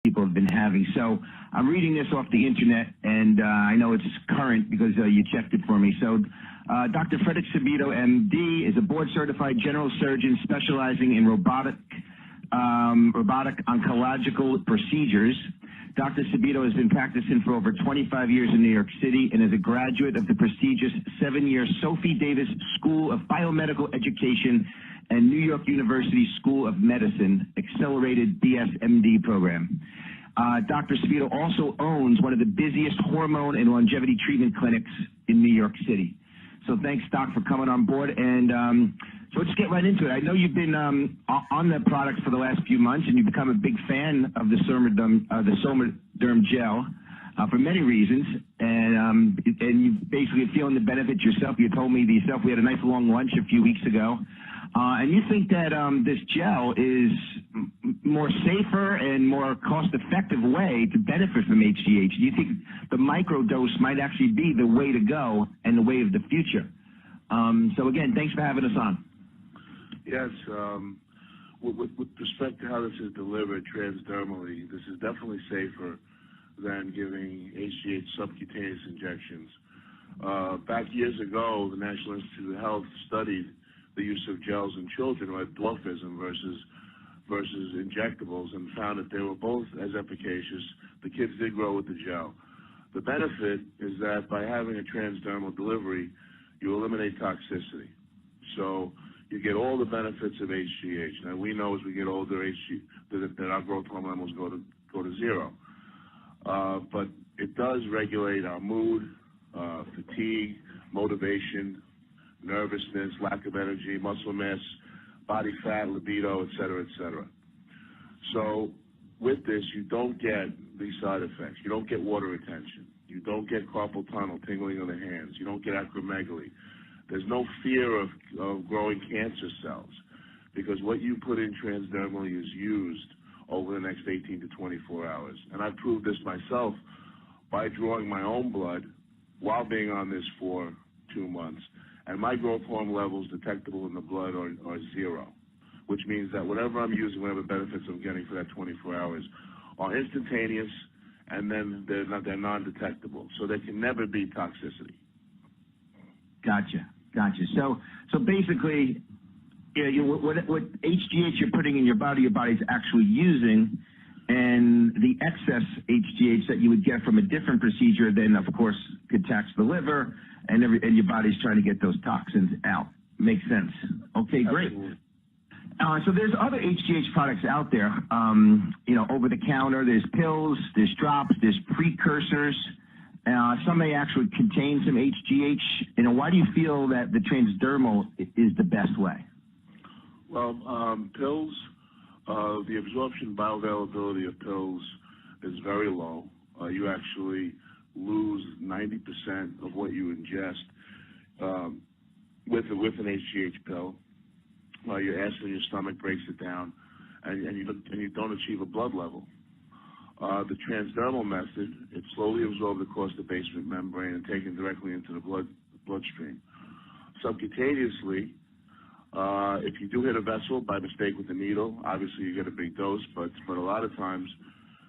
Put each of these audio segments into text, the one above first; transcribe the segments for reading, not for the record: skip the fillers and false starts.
people have been having. So I'm reading this off the internet, and I know it's current because you checked it for me. So Dr. Frederick Sabido, MD, is a board-certified general surgeon specializing in robotic oncological procedures. Dr. Sabido has been practicing for over 25 years in New York City and is a graduate of the prestigious 7-year Sophie Davis School of Biomedical Education and New York University School of Medicine Accelerated DSMD program. Dr. Sabido also owns one of the busiest hormone and longevity treatment clinics in New York City. So thanks, Doc, for coming on board. And so let's get right into it. I know you've been on the product for the last few months, and you've become a big fan of the Somaderm gel for many reasons. And you basically feeling the benefits yourself. You told me yourself we had a nice long lunch a few weeks ago. And you think that this gel is more safer and more cost-effective way to benefit from HGH. Do you think the microdose might actually be the way to go and the way of the future? So again, thanks for having us on. Yes, with respect to how this is delivered transdermally, this is definitely safer than giving HGH subcutaneous injections. Back years ago, the National Institute of Health studied the use of gels in children who had dwarfism versus injectables and found that they were both as efficacious. The kids did grow with the gel. The benefit is that by having a transdermal delivery, you eliminate toxicity. So you get all the benefits of HGH. Now we know as we get older, that our growth hormone levels go to zero. But it does regulate our mood, fatigue, motivation, nervousness, lack of energy, muscle mass, body fat, libido, et cetera, et cetera. So with this, you don't get these side effects. You don't get water retention. You don't get carpal tunnel, tingling of the hands. You don't get acromegaly. There's no fear of growing cancer cells because what you put in transdermally is used over the next 18 to 24 hours. And I proved this myself by drawing my own blood while being on this for 2 months. And my growth hormone levels detectable in the blood are zero, which means that whatever I'm using, whatever benefits I'm getting for that 24 hours are instantaneous, and then they're non-detectable. So there can never be toxicity. Gotcha. So basically, what HGH you're putting in your body's actually using, and the excess HGH that you would get from a different procedure then, of course, could tax the liver, and your body's trying to get those toxins out. Makes sense. Okay, great. So there's other HGH products out there, over the counter. There's pills, there's drops, there's precursors. Some may actually contain some HGH. Why do you feel that the transdermal is the best way? Well, pills, the absorption bioavailability of pills is very low. You actually lose 90% of what you ingest with an HGH pill. Your acid in your stomach breaks it down, and you don't achieve a blood level. The transdermal method, it's slowly absorbed across the basement membrane and taken directly into the bloodstream. Subcutaneously, if you do hit a vessel by mistake with a needle, obviously you get a big dose, but a lot of times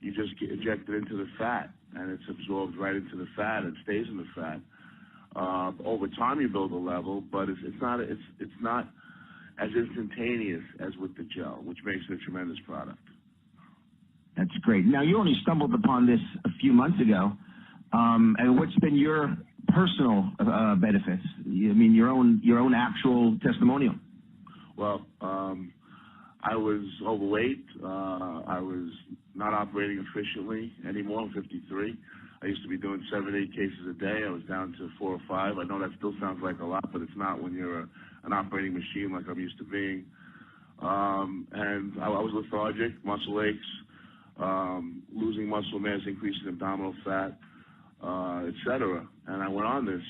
you just get injected into the fat, and it's absorbed right into the fat. It stays in the fat. Over time, you build a level, but it's not as instantaneous as with the gel, which makes it a tremendous product. That's great. Now, you only stumbled upon this a few months ago, and what's been your personal benefits? Your own actual testimonial. Well, I was overweight. I was not operating efficiently anymore. I'm 53. I used to be doing 7 to 8 cases a day. I was down to 4 or 5. I know that still sounds like a lot, but it's not when you're an operating machine like I'm used to being. And I was lethargic, muscle aches, losing muscle mass, increasing abdominal fat, etc. And I went on this,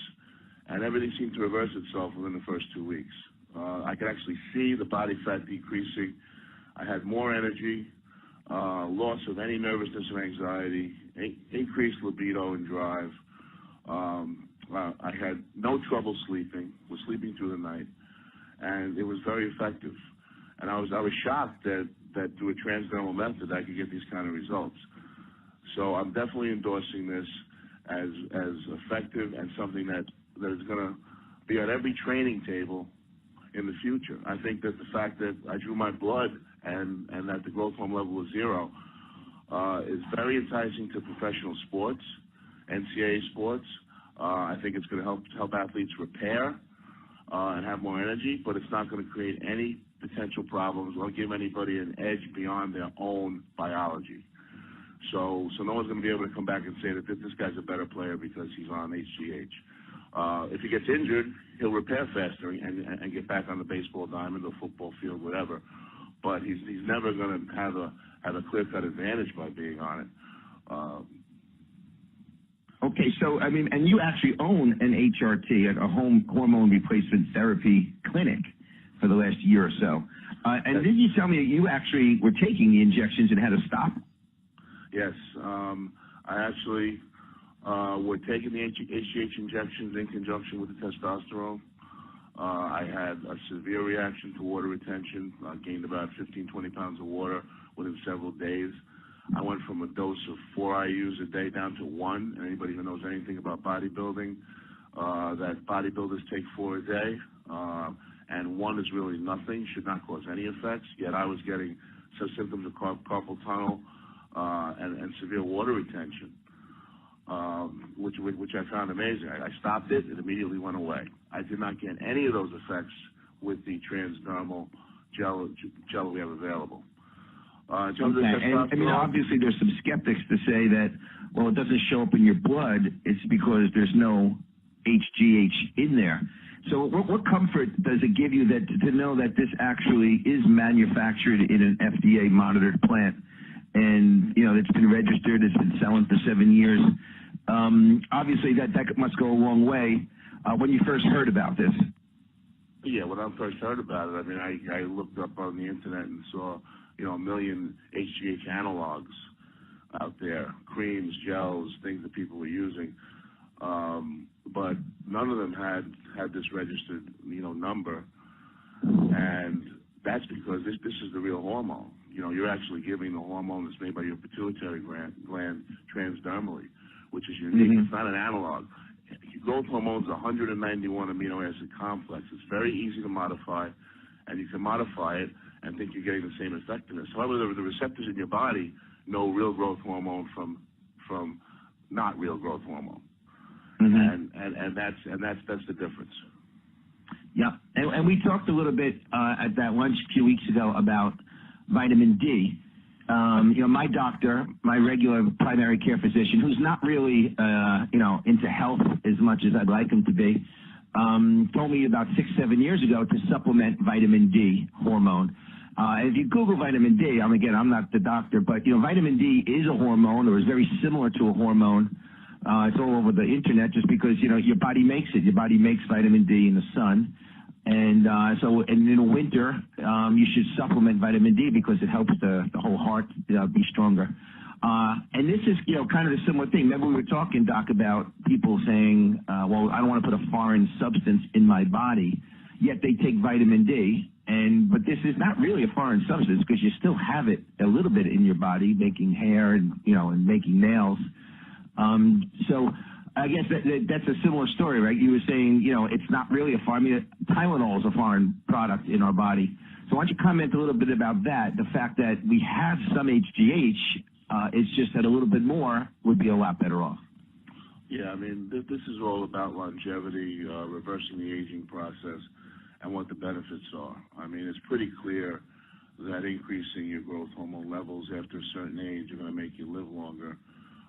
and everything seemed to reverse itself within the first 2 weeks. I could actually see the body fat decreasing. I had more energy, loss of any nervousness or anxiety, increased libido and drive. I had no trouble sleeping, was sleeping through the night, and it was very effective. And I was shocked that that through a transdermal method I could get these kind of results. So I'm definitely endorsing this as effective and something that is going to be at every training table in the future. I think that the fact that I drew my blood and that the growth hormone level was 0 is very enticing to professional sports, NCAA sports. I think it's going to help athletes repair and have more energy, but it's not going to create any potential problems or give anybody an edge beyond their own biology. So no one's going to be able to come back and say that this guy's a better player because he's on HGH. If he gets injured, he'll repair faster and get back on the baseball diamond or football field, whatever. But he's never going to have a clear-cut advantage by being on it. Okay, so, I mean, and you actually own an HRT, a home hormone replacement therapy clinic for the last year or so. And did you tell me that you actually were taking the injections and had to stop? Yes. I actually were taking the HGH injections in conjunction with the testosterone. I had a severe reaction to water retention. I gained about 15, 20 pounds of water within several days. I went from a dose of 4 IUs a day down to 1. And anybody who knows anything about bodybuilding, that bodybuilders take 4 a day, and 1 is really nothing, should not cause any effects. Yet I was getting some symptoms of carpal tunnel and severe water retention, which I found amazing. I stopped it; it immediately went away. I did not get any of those effects with the transdermal gel we have available. In terms of and I mean, obviously, there's some skeptics to say that, well, it doesn't show up in your blood. It's because there's no HGH in there. So what comfort does it give you that to know that this actually is manufactured in an FDA-monitored plant, and it's been registered, it's been selling for 7 years? Obviously, that must go a long way. When you first heard about this? Yeah, when I first heard about it, I mean, I looked up on the internet and saw a million HGH analogs out there, creams, gels, things that people were using. But none of them had this registered, number. And that's because this is the real hormone. You're actually giving the hormone that's made by your pituitary gland transdermally, which is unique. Mm-hmm. It's not an analog. Growth hormone is a 191 amino acid complex. It's very easy to modify, and you can modify it and think you're getting the same effectiveness. However, the receptors in your body know real growth hormone from not real growth hormone. Mm-hmm. And that's the difference. Yeah, and we talked a little bit at that lunch a few weeks ago about vitamin D. My doctor, my regular primary care physician, who's not really into health as much as I'd like him to be, told me about 6-7 years ago to supplement vitamin D hormone. If you Google vitamin D, I'm not the doctor, but vitamin D is a hormone, or is very similar to a hormone. It's all over the internet just because your body makes it. Your body makes vitamin D in the sun, and so in the winter you should supplement vitamin D because it helps the whole heart be stronger. And this is kind of a similar thing. Remember we were talking, Doc, about people saying, well, I don't want to put a foreign substance in my body, yet they take vitamin D. But this is not really a foreign substance because you still have it a little bit in your body, making hair and and making nails. So I guess that's a similar story, right? You were saying it's not really a foreign. Tylenol is a foreign product in our body. So why don't you comment a little bit about that? The fact that we have some HGH, it's just that a little bit more would be a lot better off. Yeah, I mean, this is all about longevity, reversing the aging process, and what the benefits are. I mean, it's pretty clear that increasing your growth hormone levels after a certain age are going to make you live longer,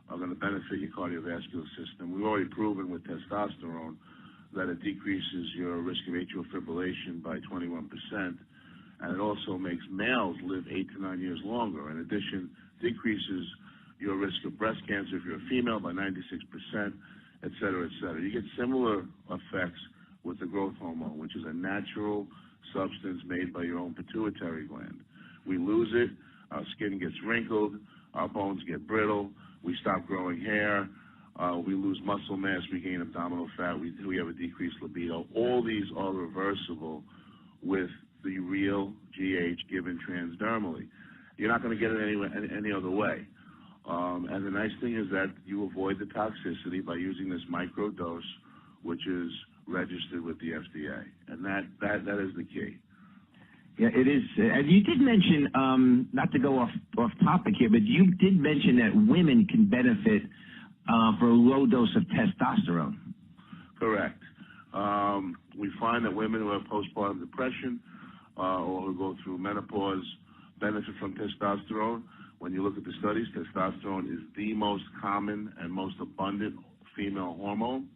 are going to benefit your cardiovascular system. We've already proven with testosterone that it decreases your risk of atrial fibrillation by 21%, and it also makes males live 8 to 9 years longer. In addition, decreases your risk of breast cancer if you're a female by 96%, et cetera, et cetera. You get similar effects with the growth hormone, which is a natural substance made by your own pituitary gland. We lose it, our skin gets wrinkled, our bones get brittle, we stop growing hair, we lose muscle mass, we gain abdominal fat, we have a decreased libido. All these are reversible with the real GH given transdermally. you're not going to get it any other way. And the nice thing is that you avoid the toxicity by using this micro dose, which is registered with the FDA, and that is the key. Yeah, it is. And you did mention, not to go off topic here, but you did mention that women can benefit for a low dose of testosterone. Correct. We find that women who have postpartum depression or who go through menopause benefit from testosterone. When you look at the studies, testosterone is the most common and most abundant female hormone.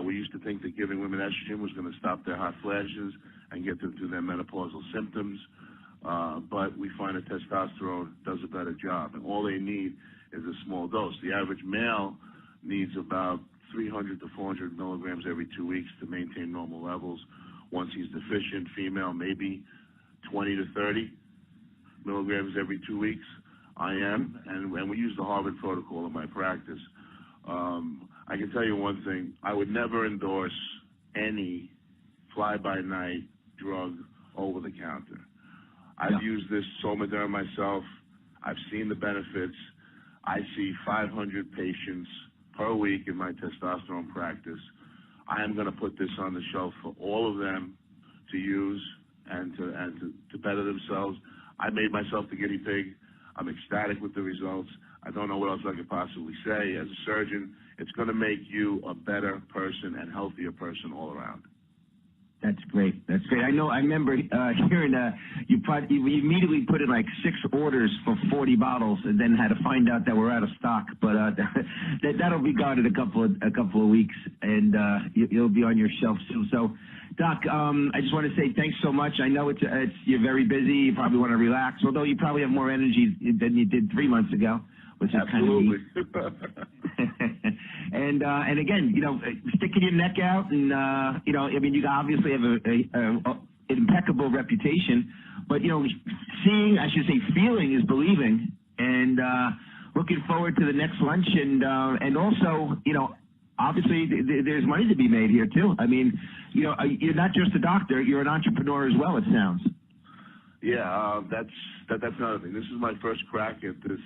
We used to think that giving women estrogen was going to stop their hot flashes and get them through their menopausal symptoms, but we find that testosterone does a better job, and all they need is a small dose. The average male needs about 300 to 400 milligrams every 2 weeks to maintain normal levels. Once he's deficient, female, maybe 20 to 30 milligrams every 2 weeks. I am, and we use the Harvard protocol in my practice. I can tell you one thing. I would never endorse any fly-by-night drug over the counter. I've used this Somaderm myself. I've seen the benefits. I see 500 patients per week in my testosterone practice. I am going to put this on the shelf for all of them to use and to better themselves. I made myself the guinea pig. I'm ecstatic with the results. I don't know what else I could possibly say. As a surgeon, it's going to make you a better person and healthier person all around. That's great. That's great. I know. I remember hearing you immediately put in like 6 orders for 40 bottles, and then had to find out that we're out of stock. But that'll be gone in a couple of weeks, and you'll be on your shelf soon. So, Doc, I just want to say thanks so much. I know it's you're very busy. You probably want to relax, although you probably have more energy than you did 3 months ago, which is absolutely kind of neat. And again, sticking your neck out, and I mean, you obviously have an impeccable reputation, but feeling is believing, and looking forward to the next lunch, and also, obviously there's money to be made here too. I mean, you're not just a doctor; you're an entrepreneur as well. It sounds. Yeah, that's another thing. This is my first crack at this.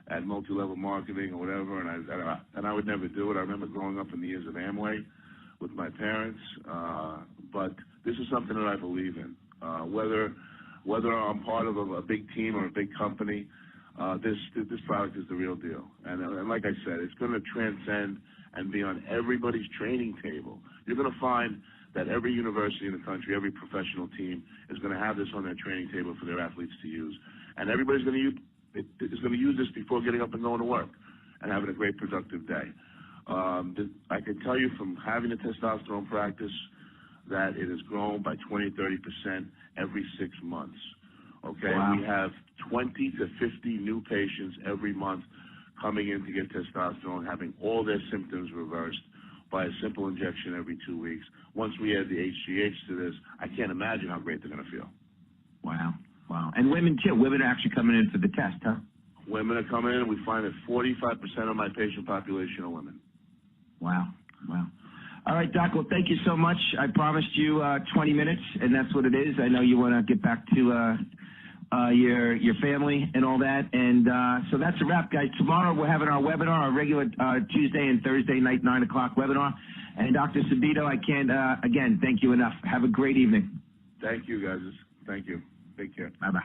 At multi-level marketing or whatever, and I would never do it. I remember growing up in the years of Amway with my parents, but this is something that I believe in. Whether I'm part of a big team or a big company, this product is the real deal. And like I said, it's going to transcend and be on everybody's training table. You're going to find that every university in the country, every professional team is going to have this on their training table for their athletes to use, and everybody's going to use this before getting up and going to work and having a great productive day. I can tell you from having a testosterone practice that it has grown by 20-30% every 6 months. Okay, wow. We have 20 to 50 new patients every month coming in to get testosterone, having all their symptoms reversed by a simple injection every 2 weeks. Once we add the HGH to this, I can't imagine how great they're going to feel. Wow. Wow. And women, too. Women are actually coming in for the test, huh? Women are coming in, and we find that 45% of my patient population are women. Wow. Wow. All right, Doc. Well, thank you so much. I promised you 20 minutes, and that's what it is. I know you want to get back to your family and all that. And so that's a wrap, guys. Tomorrow we're having our webinar, our regular Tuesday and Thursday night 9 o'clock webinar. And Dr. Sabido, I can't, again, thank you enough. Have a great evening. Thank you, guys. Thank you. Take care. Bye-bye.